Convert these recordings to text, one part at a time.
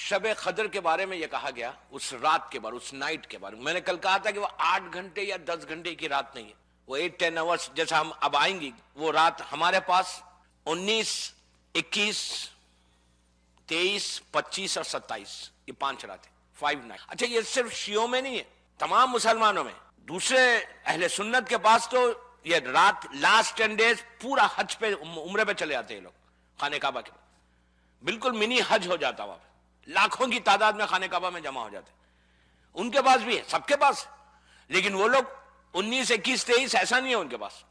شب قدر کے بارے میں یہ کہا گیا، اس رات کے بارے، اس نائٹ کے بارے میں نے کل کہا تھا کہ وہ 8 گھنٹے یا 10 گھنٹے کی رات نہیں ہے، وہ 8-10 آورس جیسا ہم اب آئیں گی، وہ رات ہمارے پاس 19، 21، 23، 25 اور 27، یہ 5 راتیں، 5 نائٹ۔ اچھا یہ صرف شیعوں میں نہیں ہے، تمام مسلمانوں میں، دوسرے اہل سنت کے پاس تو یہ رات لاسٹ 10 ڈیز پورا حج پہ، عمرے پہ چلے جاتے ہیں لوگ خانہ کعبہ کے، بالکل منی حج ہو جاتا وہاں پہ، لاکھوں کی تعداد میں خانہ کعبہ میں جمع ہو جاتے، ان کے پاس بھی ہے، سب کے پاس، لیکن وہ لوگ 19، 21، 23 ایسا نہیں ہے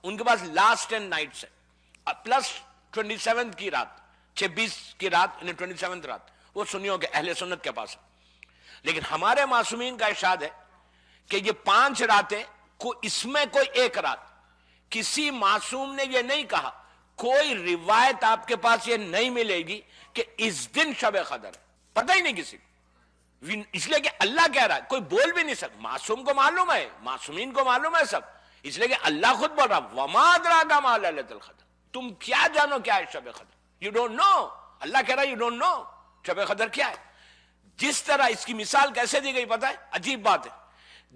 ان کے پاس لاسٹ 10 نائٹس ہے، پلس 27 کی رات، 26 کی رات، 27 رات، وہ سنیوں کے اہل سنت کے پاس ہے۔ لیکن ہمارے معصومین کا ارشاد ہے کہ یہ 5 راتیں، اس میں کوئی ایک رات، کسی معصوم نے یہ نہیں کہا، کوئی روایت آپ کے پاس یہ نہیں ملے گی کہ اس دن شب قدر ہے، پتہ ہی نہیں کسی کو، اس لیے کہ اللہ کہہ رہا ہے، کوئی بول بھی نہیں سکتا، معصوم کو معلوم ہے، معصومین کو معلوم ہے سب، اس لیے کہ اللہ خود بول رہا وَمَا أَدْرَاكَ مَا لَيْلَةُ الْقَدْرِ، تم کیا جانو کیا ہے شب قدر، you don't know، اللہ کہہ رہا ہے you don't know شب قدر کیا ہے۔ جس طرح اس کی مثال کیسے دی گئی پتہ ہے، عجیب بات ہے،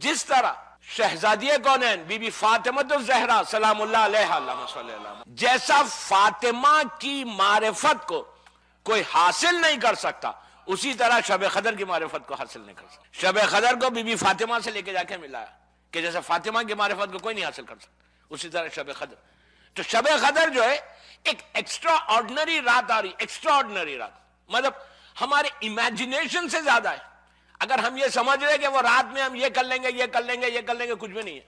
جس طرح شہزادی کونین بی بی فاطمہ الزہرا سلام اللہ علیہا، اللہم صلی اللہ علیہ، جیسا فاطمہ کی معرفت کو کوئی حاصل نہیں کر سکتا، اسی طرح شب قدر کی معرفت کو حاصل نہیں کر سکتا۔ شب قدر کو بی بی فاطمہ سے لے کے جا کے ملایا کہ جیسے فاطمہ کی معرفت کو کوئی نہیں حاصل کر سکتا، اسی طرح شب قدر۔ تو شب قدر جو ہے ایک ایکسٹرا آرڈنری رات آ رہی، ایکسٹرا آرڈنری رات، مطلب ہمارے امیجنیشن سے زیادہ ہے۔ اگر ہم یہ سمجھ رہے کہ وہ رات میں ہم یہ کر لیں گے، یہ کر لیں گے، یہ کر لیں گے، کچھ بھی نہیں ہے۔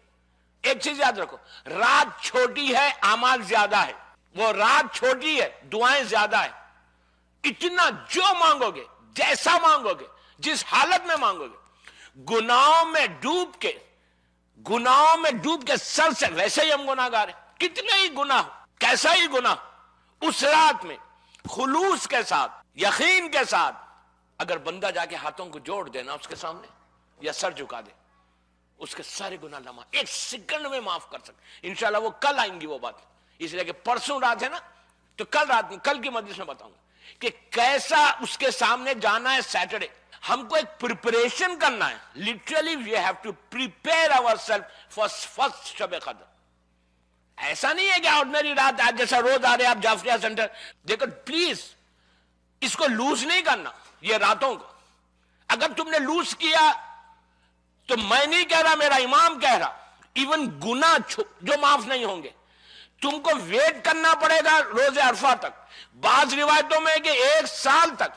ایک چیز یاد رکھو، رات چھوٹی ہے، اعمال زیادہ ہے، وہ رات چھوٹی ہے، دعائیں زیادہ ہے، اتنا جو مانگو گے، جیسا مانگو گے، جس حالت میں مانگو گے، گناہوں میں ڈوب کے سر سے، ویسے ہی ہم گناہ گار ہیں، کتنے ہی گناہ، کیسا ہی گناہ، اس رات میں خلوص کے ساتھ، یقین کے ساتھ، اگر بندہ جا کے ہاتھوں کو جوڑ دینا اس کے سامنے یا سر جھکا دے، اس کے سارے گناہ لمحہ ایک سیکنڈ میں معاف کر سکتے۔ انشاءاللہ وہ کل آئیں گی وہ بات، اس لیے کہ پرسوں رات ہے نا، تو کل رات میں، کل کی مجلس میں بتاؤں گا کہ کیسا اس کے سامنے جانا ہے۔ سیٹرڈے ہم کو ایک پریپریشن کرنا ہے، literally we have to prepare ourselves for first شب قدر۔ ایسا نہیں ہے کہ آرڈنری رات آج جیسا روز آ رہے آپ جعفریہ سینٹر، دیکھو پلیز اس کو لوز نہیں کرنا، یہ راتوں کو اگر تم نے لوز کیا تو میں نہیں کہہ رہا، میرا امام کہہ رہا، ایون گناہ جو معاف نہیں ہوں گے، تم کو ویٹ کرنا پڑے گا روز عرفہ تک، بعض روایتوں میں کہ 1 سال تک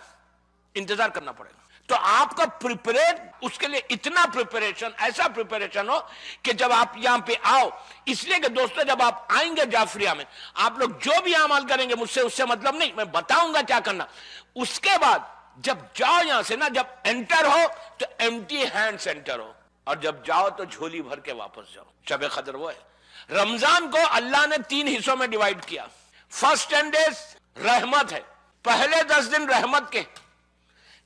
انتظار کرنا پڑے گا۔ تو آپ کا پریپریٹ، اس کے لیے اتنا پریپریشن، ایسا پریپریشن ہو کہ جب آپ یہاں پہ آؤ، اس لیے کہ دوستو جب آپ آئیں گے جعفریہ میں، آپ لوگ جو بھی اعمال کریں گے مجھ سے اس سے مطلب نہیں، میں بتاؤں گا کیا کرنا، اس کے بعد جب جاؤ یہاں سے نا، جب انٹر ہو تو ایمٹی ہینڈز انٹر ہو، اور جب جاؤ تو جھولی بھر کے واپس جاؤ۔ شب قدر وہ ہے۔ رمضان کو اللہ نے 3 حصوں میں ڈیوائیڈ کیا۔ فرسٹ 10 ڈیز رحمت ہے، پہلے 10 دن رحمت کے،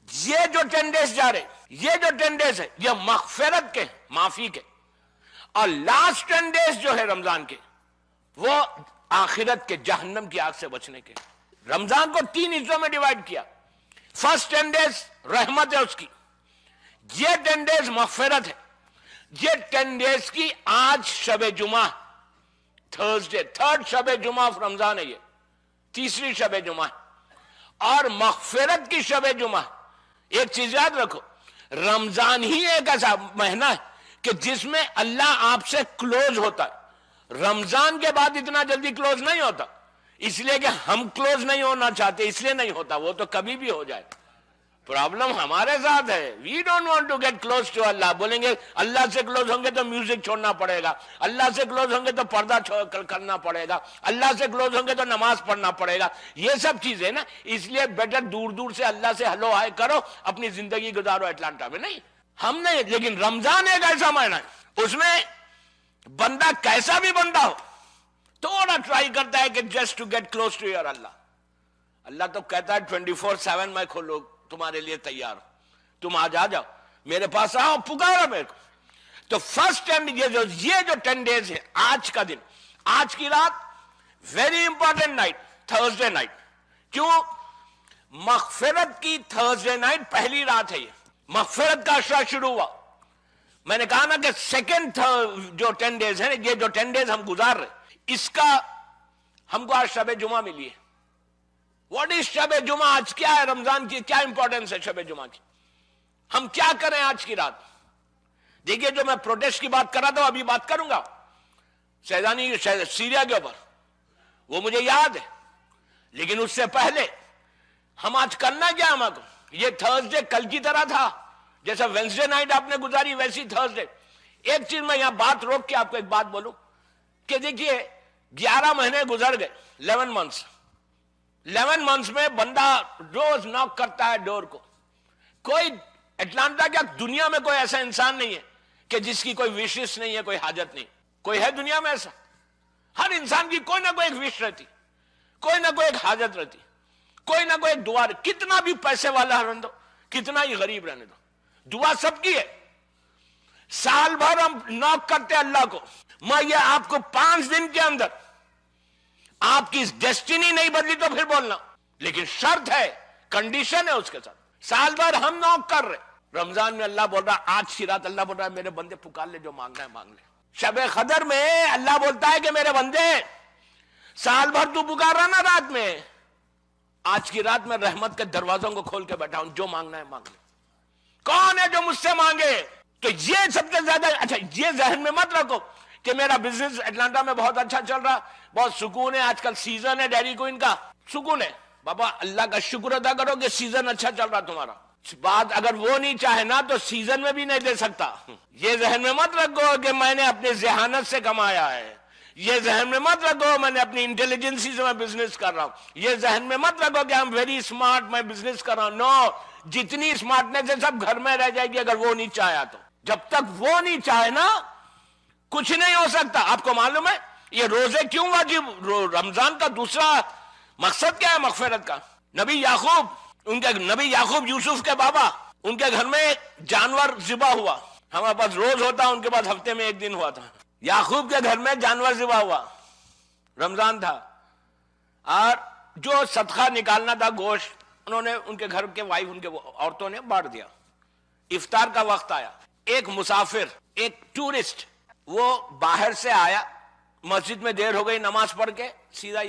یہ جو 10 ڈیز جا رہے، یہ جو 10 ڈیز ہے یہ مغفرت کے، معافی کے، اور لاسٹ 10 ڈیز جو ہے رمضان کے، وہ آخرت کے، جہنم کی آگ سے بچنے کے۔ رمضان کو 3 حصوں میں ڈیوائیڈ کیا۔ فرسٹ 10 ڈیز رحمت ہے اس کی، یہ 10 ڈیز مغفرت ہے، یہ 10 ڈیز کی آج شب جمعہ، تھرسڈے، 3rd شب جمعہ آف رمضان ہے، یہ 3ری شب جمعہ ہے، اور مغفرت کی شب جمعہ۔ ایک چیز یاد رکھو، رمضان ہی ایک ایسا مہینہ ہے کہ جس میں اللہ آپ سے کلوز ہوتا ہے، رمضان کے بعد اتنا جلدی کلوز نہیں ہوتا، اس لیے کہ ہم کلوز نہیں ہونا چاہتے، اس لیے نہیں ہوتا، وہ تو کبھی بھی ہو جائے۔ پرابلم ہمارے ساتھ ہے، we don't want to get close to Allah. بولیں گے اللہ سے کلوز ہوں گے تو میوزک چھوڑنا پڑے گا، اللہ سے کلوز ہوں گے تو پردہ کرنا پڑے گا، اللہ سے کلوز ہوں گے تو نماز پڑھنا پڑے گا، یہ سب چیزیں نا، اس لیے بیٹر دور دور سے اللہ سے ہلو ہائے کرو، اپنی زندگی گزارو اٹلانٹا میں۔ نہیں ہم نہیں، لیکن رمضان ایک ایسا مہینہ ہے، اس میں بندہ کیسا بھی بندہ ہو تھوڑا ٹرائی کرتا ہے کہ just to get close to your Allah. Allah تو کہتا ہے 24/7 میں کھولو، تمہارے لیے تیار ہو، تم آج آ جاؤ میرے پاس، آؤ پکارو میرے کو۔ تو فرسٹ ٹائم یہ جو 10 ڈیز ہے، آج کا دن، آج کی رات، very important night, Thursday night. کیوں؟ مغفرت کی تھرسڈے نائٹ پہلی رات ہے، یہ مغفرت کا عشرہ شروع ہوا. میں نے کہا نا کہ سیکنڈ جو 10 ڈیز ہیں، یہ جو 10 ڈیز ہم گزار رہے، اس کا ہم کو آج شب جمعہ ملی ہے. واٹ از شب جمعہ؟ آج کیا ہے رمضان کی، کیا امپورٹنس ہے شب جمعہ کی؟ ہم کیا کریں آج کی رات؟ دیکھیے، جو میں پروٹیسٹ کی بات کر رہا تھا ابھی بات کروں گا سیدانی سیریا کے اوپر، وہ مجھے یاد ہے. لیکن اس سے پہلے ہم آج کرنا کیا؟ ہم کو یہ تھرسڈے کل کی طرح تھا، جیسا وینسڈے نائٹ آپ نے گزاری ویسی تھرسڈے. ایک چیز میں یہاں بات روک کے آپ کو ایک بات بولوں کہ دیکھیے 11 مہینے گزر گئے، 11 منتھس. 11 منتھس میں بندہ روز ناک کرتا ہے ڈور کو. کوئی اٹلانٹا کیا دنیا میں کوئی ایسا انسان نہیں ہے کہ جس کی کوئی وشز نہیں ہے، کوئی حاجت نہیں. کوئی ہے دنیا میں ایسا؟ ہر انسان کی کوئی نہ کوئی ایک وش رہتی، کوئی نہ کوئی ایک حاجت رہتی، کوئی نہ کوئی ایک دعا. کتنا بھی پیسے والا رہنے دو، کتنا ہی غریب رہنے دو، دعا سب کی ہے. سال بھر ہم نوک کرتے اللہ کو، میں یہ آپ کو 5 دن کے اندر آپ کی ڈیسٹینی نہیں بدلی تو پھر بولنا. لیکن شرط ہے، کنڈیشن ہے اس کے ساتھ. سال بھر ہم نوک کر رہے، رمضان میں اللہ بول رہا آج کی رات اللہ بول رہا ہے میرے بندے پکار لے، جو مانگنا ہے مانگ لے. شب قدر میں اللہ بولتا ہے کہ میرے بندے سال بھر تو پکار رہا نا رات میں، آج کی رات میں رحمت کے دروازوں کو کھول کے بیٹھا ہوں، جو مانگنا ہے مانگ لے. کون ہے جو مجھ سے مانگے؟ تو یہ سب سے زیادہ اچھا یہ ذہن میں مت رکھو کہ میرا بزنس اٹلانٹا میں بہت اچھا چل رہا، بہت سکون ہے، آج کل سیزن ہے ڈیری کوئن کا، سکون ہے. بابا اللہ کا شکر ادا کرو کہ سیزن اچھا چل رہا تمہارا. بات اگر وہ نہیں چاہے نا تو سیزن میں بھی نہیں دے سکتا. یہ ذہن میں مت رکھو کہ میں نے اپنے ذہانت سے کمایا ہے. یہ ذہن میں مت رکھو میں نے اپنی انٹیلیجنسی سے میں بزنس کر رہا ہوں. یہ ذہن میں مت رکھو کہ I'm very smart میں بزنس کر رہا ہوں. نو، جتنی اسمارٹنس ہے سب گھر میں رہ جائے گی اگر وہ نہیں چاہیا تو. جب تک وہ نہیں چاہے نا کچھ نہیں ہو سکتا. آپ کو معلوم ہے یہ روزے کیوں واجب؟ رمضان کا دوسرا مقصد کیا ہے مغفرت کا؟ نبی یعقوب یوسف کے بابا، ان کے گھر میں جانور ذبح ہوا. ہمارے پاس روز ہوتا، ان کے پاس ہفتے میں 1 دن ہوا تھا. یعقوب کے گھر میں جانور ذبح ہوا، رمضان تھا، اور جو صدقہ نکالنا تھا گوشت انہوں نے ان کے گھر کے وائف ان کے عورتوں نے بانٹ دیا. افطار کا وقت آیا، ایک مسافر، ایک ٹورسٹ، وہ باہر سے آیا، مسجد میں دیر ہو گئی نماز پڑھ کے، سیدھا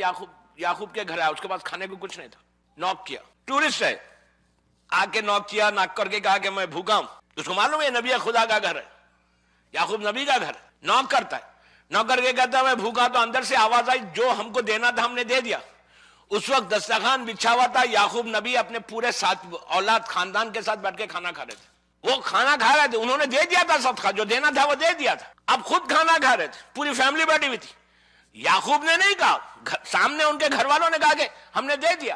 یعقوب کے گھر آیا. اس کے پاس کھانے کو کچھ نہیں تھا. نوک کیا، ٹورسٹ ہے، آ کے نوک کیا، ناک کر کے کہا کہ میں بھوکا ہوں. اس کو معلوم ہے نبی خدا کا گھر ہے، یعقوب نبی کا گھر ہے. نوک کرتا ہے، نوک کر کے کہتا ہے میں بھوکا. تو اندر سے آواز آئی جو ہم کو دینا تھا ہم نے دے دیا. اس وقت دسترخوان بچھا ہوا تھا، یعقوب نبی اپنے پورے ساتھ اولاد خاندان کے ساتھ بیٹھ کے کھانا کھا رہے تھے. وہ کھانا کھا رہے تھے، انہوں نے دے دیا تھا صدقہ، جو دینا تھا وہ دے دیا تھا. اب خود کھانا کھا رہے تھے، پوری فیملی بیٹھی ہوئی تھی. یعقوب نے نہیں کہا، سامنے ان کے گھر والوں نے کہا کہ ہم نے دے دیا.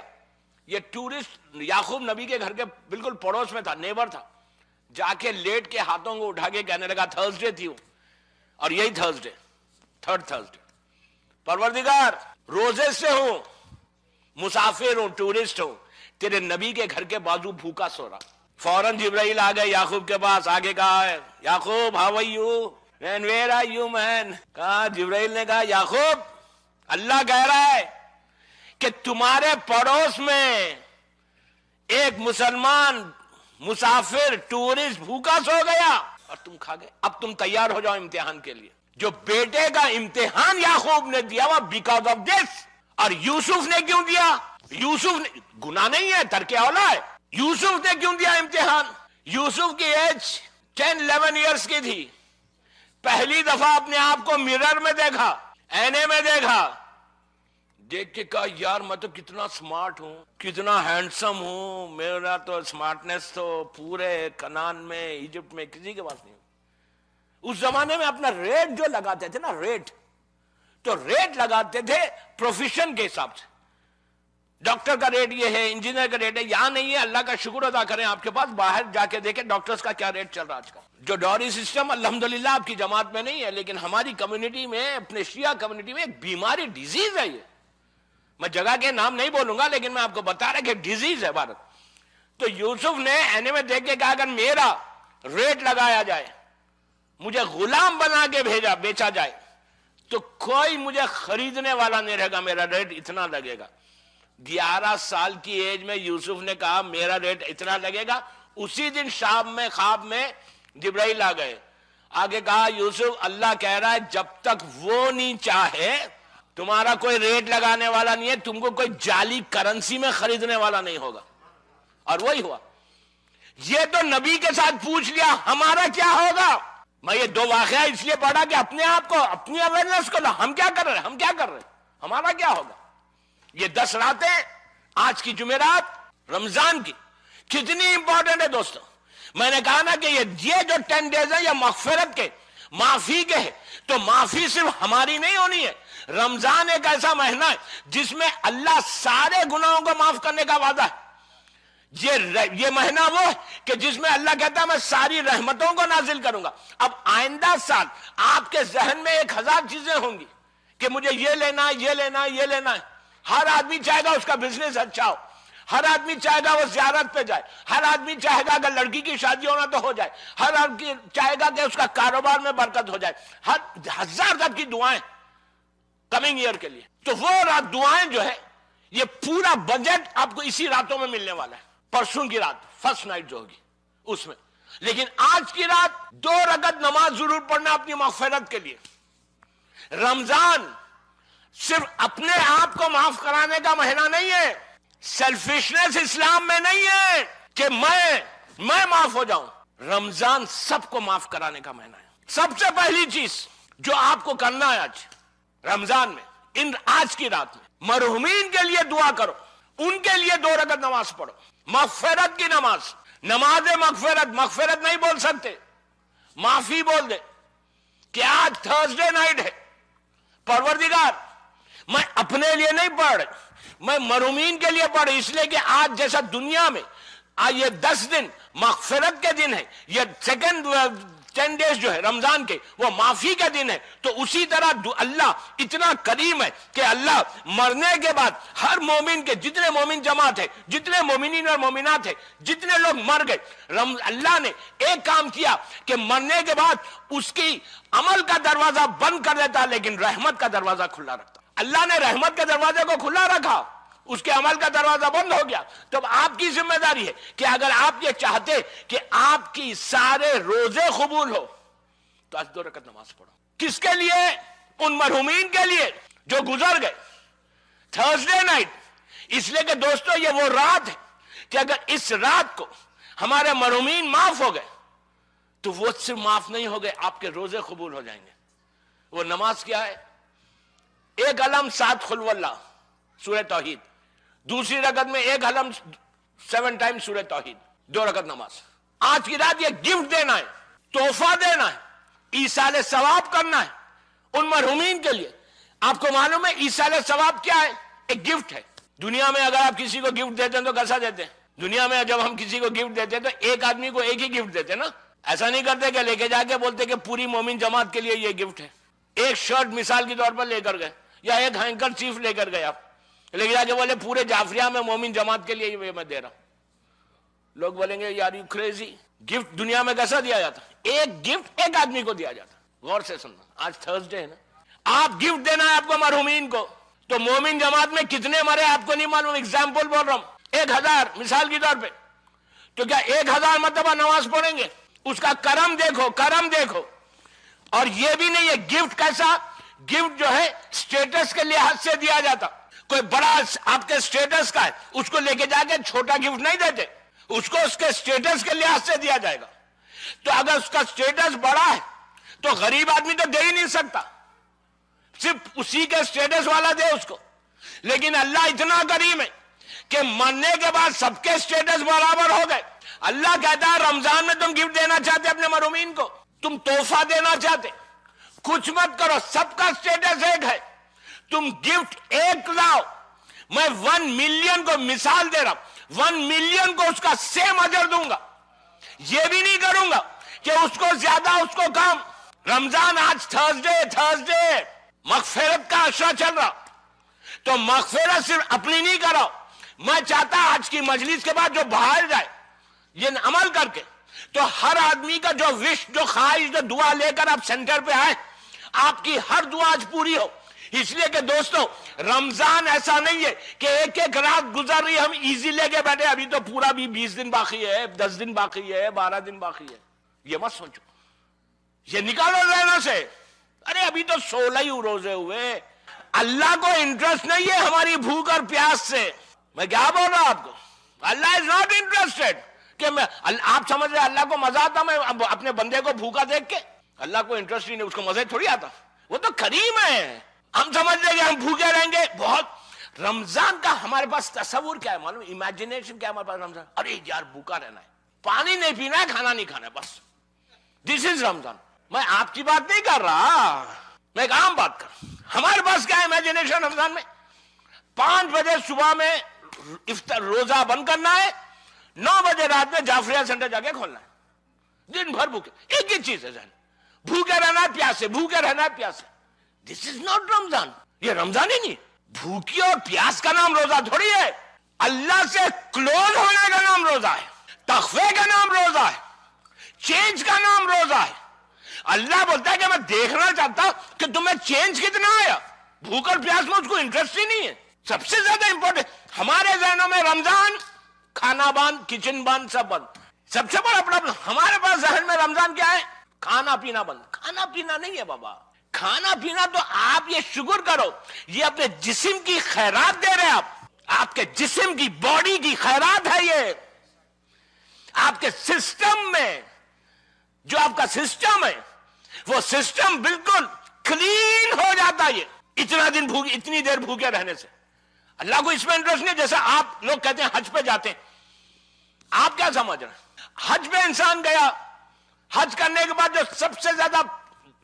یہ ٹورسٹ یعقوب نبی کے گھر کے بالکل پڑوس میں تھا، نیبر تھا. جا کے لیٹ کے ہاتھوں کو اٹھا کے کہنے لگا، تھرسڈے تھی وہ، اور یہی تھرسڈے، 3rd تھرسڈے، پروردگار روزے سے ہوں، مسافر ہوں، ٹورسٹ ہوں، تیرے نبی کے گھر کے بازو بھوکا سو رہا. فوراً جبرائیل آ گئے یعقوب کے پاس، آگے کہا ہے Yaqub how are you man, where are you man. کہا جبرائیل نے کہا یعقوب اللہ کہہ رہا ہے کہ تمہارے پڑوس میں ایک مسلمان مسافر ٹورسٹ بھوکا سو گیا اور تم کھا گئے. اب تم تیار ہو جاؤ امتحان کے لیے. جو بیٹے کا امتحان یعقوب نے دیا وہ بیکاز آف دس. اور یوسف نے کیوں دیا؟ یوسف نے گناہ نہیں ہے، ترک اولا ہے. یوسف نے کیوں دیا امتحان؟ یوسف کی ایج 10-11 ایئرس کی تھی. پہلی دفعہ اپنے آپ کو مرر میں دیکھا، اینے میں دیکھا، دیکھ کے کہا یار میں تو کتنا سمارٹ ہوں، کتنا ہینڈسم ہوں، میرا تو سمارٹنس تو پورے کنان میں، ایجپٹ میں کسی کے پاس نہیں. اس زمانے میں اپنا ریٹ جو لگاتے تھے نا، ریٹ تو ریٹ لگاتے تھے پروفیشن کے حساب سے. ڈاکٹر کا ریٹ یہ ہے، انجینئر کا ریٹ ہے. یہاں نہیں ہے. اللہ کا شکر ادا کریں آپ کے پاس، باہر جا کے دیکھیں ڈاکٹرز کا کیا ریٹ چل رہا آج کل. جو ڈوری سسٹم الحمدللہ آپ کی جماعت میں نہیں ہے، لیکن ہماری کمیونٹی میں، اپنے شیعہ کمیونٹی میں ایک بیماری، ڈیزیز ہے. یہ میں جگہ کے نام نہیں بولوں گا لیکن میں آپ کو بتا رہا کہ ڈیزیز ہے بھارت. تو یوسف نے اینے میں دیکھ کے کہا اگر میرا ریٹ لگایا جائے، مجھے غلام بنا کے بیچا جائے تو کوئی مجھے خریدنے والا نہیں رہے گا، میرا ریٹ اتنا لگے گا. 11 سال کی ایج میں یوسف نے کہا میرا ریٹ اتنا لگے گا. اسی دن شام میں خواب میں جبرائیل آ گئے. آگے کہا یوسف اللہ کہہ رہا ہے جب تک وہ نہیں چاہے تمہارا کوئی ریٹ لگانے والا نہیں ہے, تم کو کوئی جعلی کرنسی میں خریدنے والا نہیں ہوگا. اور وہی ہوا. یہ تو نبی کے ساتھ پوچھ لیا ہمارا کیا ہوگا. میں یہ دو واقعہ اس لیے پڑھا کہ اپنے آپ کو, اپنی اویئرنیس کو, ہم کیا کر رہے ہیں, ہمارا کیا ہوگا. یہ 10 راتیں آج کی جمعرات رمضان کی کتنی امپورٹنٹ ہے دوستوں. میں نے کہا نا کہ یہ جو 10 ڈیز ہے یہ مغفرت کے, معافی کے ہے. تو معافی صرف ہماری نہیں ہونی ہے. رمضان ایک ایسا مہینہ ہے جس میں اللہ سارے گناہوں کو معاف کرنے کا وعدہ ہے. یہ مہینہ وہ ہے کہ جس میں اللہ کہتا ہے میں ساری رحمتوں کو نازل کروں گا. اب آئندہ سال آپ کے ذہن میں 1000 چیزیں ہوں گی کہ مجھے یہ لینا ہے, یہ لینا ہے, یہ لینا ہے. ہر آدمی چاہے گا اس کا بزنس اچھا ہو, ہر آدمی چاہے گا وہ زیارت پہ جائے, ہر آدمی چاہے گا اگر لڑکی کی شادی ہونا تو ہو جائے, ہر آدمی چاہے گا کہ اس کا کاروبار میں برکت ہو جائے. ہر 1000 تک کی دعائیں کمنگ ایئر کے لیے. تو وہ دعائیں جو ہے یہ پورا بجٹ آپ کو اسی راتوں میں ملنے والا ہے. پرسوں کی رات فرسٹ نائٹ جو ہوگی اس میں. لیکن آج کی رات 2 رکعت نماز ضرور پڑھنا اپنی مغفرت کے لیے. رمضان صرف اپنے آپ کو معاف کرانے کا مہینہ نہیں ہے. سیلفشنس اسلام میں نہیں ہے کہ میں معاف ہو جاؤں. رمضان سب کو معاف کرانے کا مہینہ ہے. سب سے پہلی چیز جو آپ کو کرنا ہے آج رمضان میں, آج کی رات میں مرحومین کے لیے دعا کرو, ان کے لیے 2 رکعت نماز پڑھو. مغفرت کی نماز, نماز مغفرت نہیں بول سکتے, معافی بول دے کہ آج تھرسڈے نائٹ ہے. پروردگار میں اپنے لیے نہیں پڑھ, میں مرحومین کے لیے پڑھ, اس لیے کہ آج جیسا دنیا میں یہ 10 دن مغفرت کے دن ہے, یہ سیکنڈ 10 ڈیز جو ہے رمضان کے وہ معافی کا دن ہے. تو اسی طرح اللہ اتنا کریم ہے کہ اللہ مرنے کے بعد ہر مومن کے, جتنے مومن جماعت ہے, جتنے مومنین اور مومنات ہے, جتنے لوگ مر گئے, اللہ نے ایک کام کیا کہ مرنے کے بعد اس کی عمل کا دروازہ بند کر دیتا لیکن رحمت کا دروازہ کھلا رکھتا. اللہ نے رحمت کے دروازے کو کھلا رکھا, اس کے عمل کا دروازہ بند ہو گیا. تو اب آپ کی ذمہ داری ہے کہ اگر آپ یہ چاہتے کہ آپ کی سارے روزے قبول ہو تو آج 2 رکعت نماز پڑھو. کس کے لیے؟ ان مرحومین کے لیے جو گزر گئے تھرسڈے نائٹ. اس لیے کہ دوستو یہ وہ رات ہے کہ اگر اس رات کو ہمارے مرحومین معاف ہو گئے تو وہ صرف معاف نہیں ہو گئے, آپ کے روزے قبول ہو جائیں گے. وہ نماز کیا ہے؟ 1 علم 7 قل واللہ سورہ توحید, دوسری رکعت میں 1 علم 7 ٹائم سورہ توحید, 2 رکعت نماز. آج کی رات یہ گفٹ دینا ہے, تحفہ دینا ہے, ایصال ثواب کرنا ہے ان مرحومین کے لیے. آپ کو معلوم ہے ایصال ثواب کیا ہے؟ ایک گفٹ ہے. دنیا میں اگر آپ کسی کو گفٹ دیتے ہیں تو کیسا دیتے ہیں؟ دنیا میں جب ہم کسی کو گفٹ دیتے ہیں تو ایک آدمی کو ایک ہی گفٹ دیتے ہیں نا. ایسا نہیں کرتے کہ لے کے جا کے بولتے کہ پوری مومن جماعت کے لیے یہ گفٹ ہے. ایک شرٹ مثال کے طور پر لے کر گئے, یا ایک ہینکر چیف لے کر گئے, آپ لے کے جا کے بولے پورے جعفریہ میں مومن جماعت کے لیے یہ میں دے رہا ہوں. لوگ بولیں گے یار یو کریزی. گفٹ دنیا میں کیسا دیا جاتا؟ ایک گفٹ ایک آدمی کو دیا جاتا. غور سے سننا, آج تھرسڈے ہے نا, آپ گفٹ دینا ہے آپ کو مرحومین کو. تو مومن جماعت میں کتنے مرے آپ کو نہیں معلوم, ایگزامپل بول رہا ہوں, 1000 مثال کے طور پہ. تو کیا 1000 مرتبہ نماز پڑھیں گے؟ اس کا کرم دیکھو, کرم دیکھو. اور یہ بھی نہیں ہے گفٹ کیسا, گفٹ جو ہے سٹیٹس کے لحاظ سے دیا جاتا. کوئی بڑا آپ کے سٹیٹس کا ہے اس کو لے کے جا کے چھوٹا گفٹ نہیں دیتے, اس کو اس کے سٹیٹس کے لحاظ سے دیا جائے گا. تو اگر اس کا سٹیٹس بڑا ہے تو غریب آدمی تو دے ہی نہیں سکتا, صرف اسی کے سٹیٹس والا دے اس کو. لیکن اللہ اتنا کریم ہے کہ مرنے کے بعد سب کے سٹیٹس برابر ہو گئے. اللہ کہتا ہے رمضان میں تم گفٹ دینا چاہتے اپنے مرحومین کو, تم تحفہ دینا چاہتے, کچھ مت کرو, سب کا سٹیٹس ایک ہے. تم گفٹ ایک لاؤ, میں 1 ملین کو مثال دے رہا ہوں, 1 ملین کو اس کا سیم اجر دوں گا. یہ بھی نہیں کروں گا کہ اس کو زیادہ اس کو کم. رمضان آج تھرسڈے مغفرت کا عشرہ چل رہا, تو مغفرت صرف اپنی نہیں کراؤ. میں چاہتا آج کی مجلس کے بعد جو باہر جائے یہ عمل کر کے, تو ہر آدمی کا جو وش, جو خواہش, جو دعا لے کر آپ سینٹر پہ آئے, آپ کی ہر دعا آج پوری ہو. اس لیے کہ دوستو رمضان ایسا نہیں ہے کہ ایک ایک رات گزر رہی ہم ایزی لے کے بیٹھے ابھی تو پورا بھی 20 دن باقی ہے، 10 دن باقی ہے، 12 دن باقی ہے. یہ مت سوچو، یہ نکالو ذہنوں سے. ارے ابھی تو 16 ہی روزے ہوئے. اللہ کو انٹرسٹ نہیں ہے ہماری بھوک اور پیاس سے. میں کیا بول رہا ہوں آپ کو، اللہ از ناٹ انٹرسٹڈ کہ میں، آپ سمجھ رہے اللہ کو مزہ آتا میں اپنے بندے کو بھوکا دیکھ کے؟ اللہ کو انٹرسٹ ہی نہیں، اس کو مزہ تھوڑی آتا، وہ تو کریم ہے. ہم سمجھ رہے کہ ہم بھوکے رہیں گے. بہت رمضان کا ہمارے پاس تصور کیا ہے معلوم، امیجنیشن کیا ہے ہمارے پاس رمضان؟ ارے یار بھوکا رہنا ہے، پانی نہیں پینا ہے، کھانا نہیں کھانا ہے، بس دس از رمضان. میں آپ کی بات نہیں کر رہا، میں ایک عام بات کر رہا ہوں. ہمارے پاس کیا ہے امیجنیشن رمضان میں؟ 5 بجے صبح میں روزہ بند کرنا ہے، 9 بجے رات میں جعفریہ سینٹر جا کے کھولنا ہے. دن بھر بھوکے، ایک ہی چیز ہے ذہن، بھوکے رہنا ہے پیاسے، بھوکے رہنا ہے پیاسے. دس از ناٹ رمضان. یہ رمضان ہی نہیں. بھوکی اور پیاس کا نام روزہ تھوڑی ہے. اللہ سے کلوز ہونے کا نام روزہ ہے، تخفے کا نام روزہ ہے، چینج کا نام روزہ ہے. اللہ بولتا ہے کہ میں دیکھنا چاہتا ہوں کہ تمہیں چینج کتنا آیا. بھوک اور پیاس میں اس کو انٹرسٹ ہی نہیں ہے. سب سے زیادہ امپورٹنٹ ہمارے ذہنوں میں رمضان، کھانا بند، کچن بند، سب بند. سب سے بڑا پرابلم ہمارے پاس ذہن میں رمضان کیا ہے؟ کھانا پینا بند. کھانا پینا نہیں ہے بابا، کھانا پینا تو آپ یہ شکر کرو، یہ اپنے جسم کی خیرات دے رہے. آپ کے جسم کی باڈی کی خیرات ہے. یہ آپ کے سسٹم میں، جو آپ کا سسٹم ہے وہ سسٹم بالکل کلین ہو جاتا ہے. یہ اتنا دن بھوک، اتنی دیر بھوکے رہنے سے اللہ کو اس میں انٹرسٹ نہیں. جیسا آپ لوگ کہتے ہیں حج پہ جاتے ہیں، آپ کیا سمجھ رہے ہیں؟ حج پہ انسان گیا، حج کرنے کے بعد جو سب سے زیادہ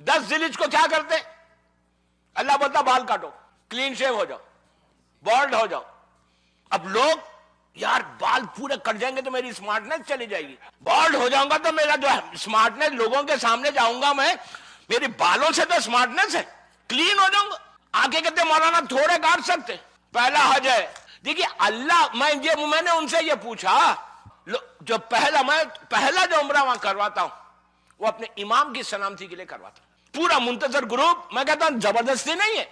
10 ذی الحجہ کو کیا کرتے؟ اللہ بولتا بال کاٹو، کلین شیو ہو جاؤ، بالڈ ہو جاؤ. اب لوگ یار بال پورے کٹ جائیں گے تو میری سمارٹنیس چلی جائے گی، بالڈ ہو جاؤں گا تو میرا جو سمارٹنیس، لوگوں کے سامنے جاؤں گا میں، میری بالوں سے تو سمارٹنیس ہے، کلین ہو جاؤں گا. آگے کہتے مولانا تھوڑے کاٹ سکتے، پہلا حج ہے. دیکھیے اللہ، میں نے ان سے یہ پوچھا، جو پہلا جو عمرہ وہاں کرواتا ہوں وہ اپنے امام کی سلامتی کے لیے کرواتا ہوں. پورا منتظر گروپ، میں کہتا ہوں زبردستی نہیں ہے،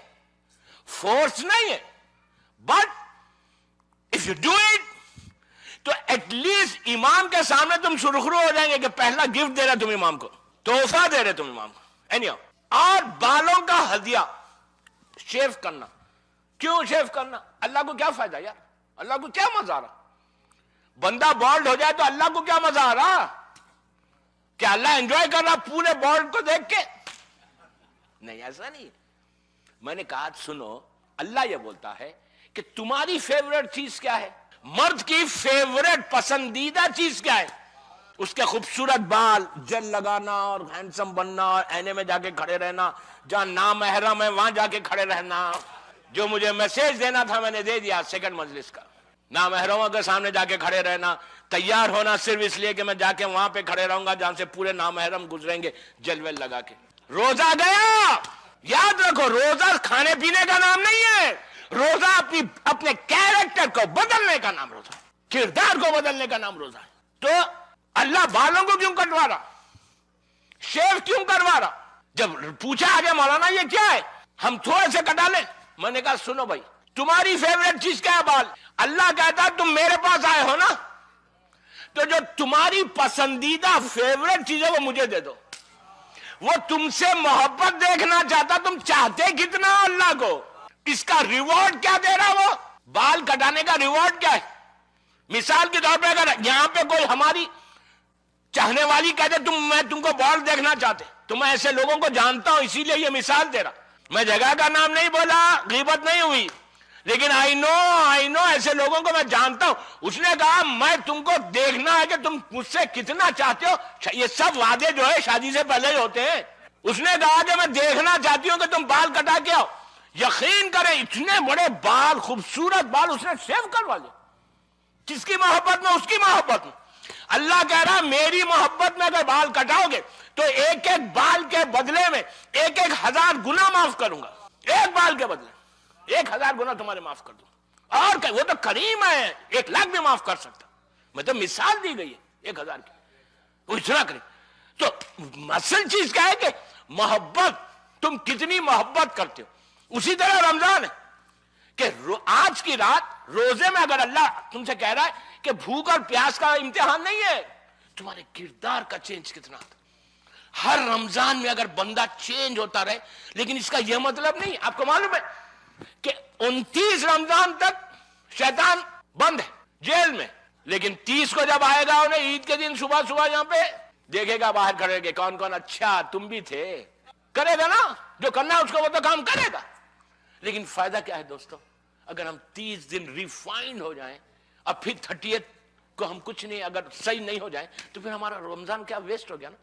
فورس نہیں ہے، but if you do it تو ایٹ لیسٹ امام کے سامنے تم سرخرو ہو جائیں گے کہ پہلا گفٹ دے رہے تم امام کو، تحفہ دے رہے تم امام کو. اور بالوں کا ہدیہ شیو کرنا. کیوں شیو کرنا؟ اللہ کو کیا فائدہ یار؟ اللہ کو کیا مزہ آ رہا؟ بندہ بالڈ ہو جائے تو اللہ کو کیا مزہ آ رہا؟ کیا اللہ انجوائے کر رہا پورے بالڈ کو دیکھ کے؟ نہیں، ایسا نہیں. میں نے کہا سنو، اللہ یہ بولتا ہے کہ تمہاری فیوریٹ چیز کیا ہے؟ مرد کی فیوریٹ پسندیدہ چیز کیا ہے؟ اس کے خوبصورت بال، جل لگانا اور ہینڈسم بننا اور اینے میں جا کے کھڑے رہنا، جہاں نامحرم ہے وہاں جا کے کھڑے رہنا. جو مجھے میسج دینا تھا میں نے دے دیا سیکنڈ مجلس کا. نامحرموں کے سامنے جا کے کھڑے رہنا، تیار ہونا صرف اس لیے کہ میں جا کے وہاں پہ کھڑے رہوں گا جہاں سے پورے نامحرم گزریں گے جلوے لگا کے. روزہ گیا. یاد رکھو روزہ کھانے پینے کا نام نہیں ہے، روزہ اپنے کیریکٹر کو بدلنے کا نام روزہ ہے، کردار کو بدلنے کا نام روزہ ہے. تو اللہ بالوں کو کیوں کٹوا رہا؟ شیو کیوں کروا رہا؟ جب پوچھا آگے مولانا یہ کیا ہے، ہم تھوڑے سے کٹا لیں. میں نے کہا سنو بھائی، تمہاری فیوریٹ چیز کیا ہے؟ بال. اللہ کہتا تم میرے پاس آئے ہو نا، تو جو تمہاری پسندیدہ فیوریٹ چیز ہے وہ مجھے دے دو. وہ تم سے محبت دیکھنا چاہتا، تم چاہتے کتنا اللہ کو؟ اس کا ریوارڈ کیا دے رہا؟ وہ بال کٹانے کا ریوارڈ کیا ہے؟ مثال کے طور پہ اگر یہاں پہ کوئی ہماری چاہنے والی کہتے میں تم کو بال دیکھنا چاہتے، تو میں ایسے لوگوں کو جانتا ہوں، اسی لیے یہ مثال دے رہا. میں جگہ کا نام نہیں بولا، غیبت نہیں ہوئی، لیکن آئی نو ایسے لوگوں کو میں جانتا ہوں. اس نے کہا میں تم کو دیکھنا ہے کہ تم مجھ سے کتنا چاہتے ہو. یہ سب وعدے جو ہے شادی سے پہلے ہی ہوتے ہیں. اس نے کہا کہ میں دیکھنا چاہتی ہوں کہ تم بال کٹا کے آؤ. یقین کریں اتنے بڑے بال، خوبصورت بال اس نے شیو کروا لیا. کس کی محبت میں؟ اس کی محبت میں. اللہ کہہ رہا میری محبت میں اگر بال کٹاؤ گے تو ایک ایک بال کے بدلے میں 1,000 گنا معاف کروں گا. ایک بال کے بدلے 1,000 گنا تمہارے معاف کر دوں. اور وہ تو کریم ہے، 1,00,000 بھی معاف کر سکتا. میں تو مثال دی گئی ہے 1,000 کی، وہ اتنا کریم. تو اصل چیز کیا ہے کہ محبت، تم کتنی محبت کرتے ہو. اسی طرح رمضان ہے کہ آج کی رات روزے میں اگر اللہ تم سے کہہ رہا ہے کہ بھوک اور پیاس کا امتحان نہیں ہے، تمہارے کردار کا چینج کتنا تھا. ہر رمضان میں اگر بندہ چینج ہوتا رہے، لیکن اس کا یہ مطلب نہیں، آپ کو معلوم ہے کہ 29 رمضان تک شیطان بند ہے جیل میں، لیکن 30 کو جب آئے گا انہیں عید کے دن صبح صبح یہاں پہ دیکھے گا باہر کھڑے کے کون کون، اچھا تم بھی تھے، کرے گا نا جو کرنا ہے اس کو، وہ تو کام کرے گا. لیکن فائدہ کیا ہے دوستو؟ اگر ہم 30 دن ریفائنڈ ہو جائیں اب پھر 30th کو ہم کچھ نہیں، اگر صحیح نہیں ہو جائیں تو پھر ہمارا رمضان کیا ویسٹ ہو گیا نا.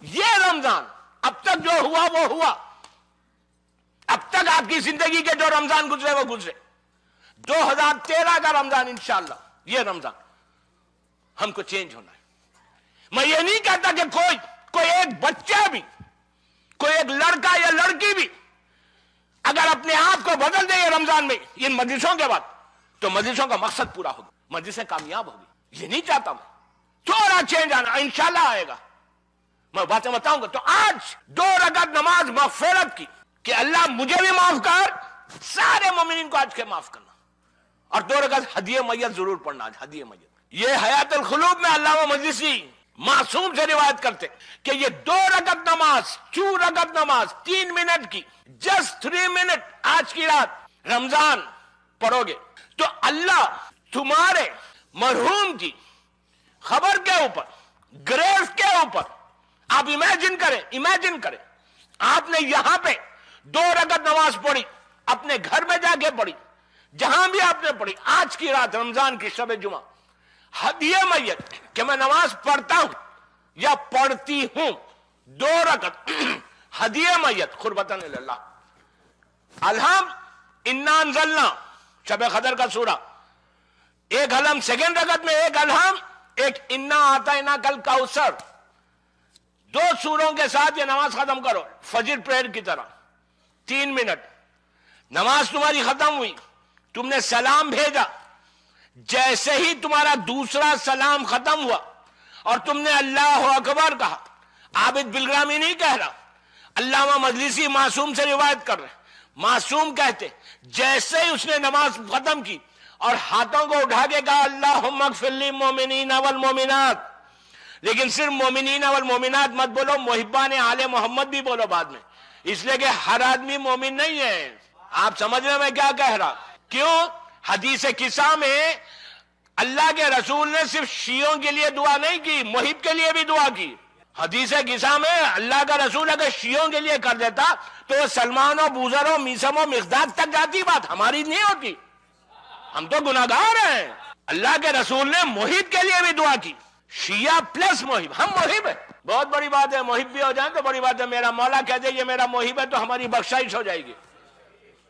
یہ رمضان اب تک جو ہوا وہ ہوا، اب تک آپ کی زندگی کے جو رمضان گزرے وہ گزرے. 2013 کا رمضان انشاءاللہ یہ رمضان ہم کو چینج ہونا ہے. میں یہ نہیں کہتا کہ کوئی ایک بچہ بھی، کوئی ایک لڑکا یا لڑکی بھی اگر اپنے آپ کو بدل دے یہ رمضان میں ان مجلسوں کے بعد تو مجلسوں کا مقصد پورا ہوگا، مجلسیں کامیاب ہوگی. یہ نہیں چاہتا میں، تھوڑا چینج آنا انشاءاللہ آئے گا. میں باتیں بتاؤں گا. تو آج 2 رکعت نماز مغفرت کی کہ اللہ مجھے بھی معاف کر، سارے مومنین کو آج کے معاف کرنا، اور 2 رکعت ہدیہ میت ضرور پڑھنا. آج ہدیہ میت یہ حیات القلوب میں علامہ مجلسی معصوم سے روایت کرتے کہ یہ 2 رکعت نماز، 2 رکعت نماز 3 منٹ کی، جسٹ 3 منٹ آج کی رات رمضان پڑھو گے تو اللہ تمہارے مرحوم کی خبر کے اوپر، گریو کے اوپر، آپ امیجن کریں آپ نے یہاں پہ 2 رکعت نماز پڑھی، اپنے گھر میں جا کے پڑھی، جہاں بھی آپ نے پڑھی، آج کی رات رمضان کی شب جمعہ ہدیہ میت کہ میں نماز پڑھتا ہوں یا پڑھتی ہوں 2 رکعت ہدیہ میت قربتاً اللہ. الحم انا انزلنا شب قدر کا سورہ، ایک الحم سیکنڈ رکعت میں، ایک الحم، ایک انا اعطینا کل کوثر، 2 سوروں کے ساتھ یہ نماز ختم کرو فجر پریئر کی طرح. 3 منٹ نماز تمہاری ختم ہوئی، تم نے سلام بھیجا، جیسے ہی تمہارا دوسرا سلام ختم ہوا اور تم نے اللہ اکبر کہا، عابد بالگرامی نہیں کہہ رہا، علامہ مجلسی معصوم سے روایت کر رہے، معصوم کہتے جیسے ہی اس نے نماز ختم کی اور ہاتھوں کو اٹھا کے کہا اللہم اغفر للمؤمنین والمؤمنات، لیکن صرف مومنین والمؤمنات مت بولو، محبان آل محمد بھی بولو بعد میں، اس لیے کہ ہر آدمی مومن نہیں ہے. آپ سمجھ رہے میں کیا کہہ رہا؟ کیوں؟ حدیث قصہ میں اللہ کے رسول نے صرف شیعوں کے لیے دعا نہیں کی، محب کے لیے بھی دعا کی. حدیث قصہ میں اللہ کا رسول اگر شیعوں کے لیے کر دیتا تو وہ سلمان و بوذر و میثم و مقداد تک جاتی بات، ہماری نہیں ہوتی، ہم تو گناہگار ہیں. اللہ کے رسول نے محب کے لیے بھی دعا کی، شیعہ پلس محب، ہم محب ہیں. بہت بڑی بات ہے، محب بھی ہو جائیں تو بڑی بات ہے. میرا مولا کہہ دے یہ میرا محب ہے تو ہماری بخشائش ہو جائے گی.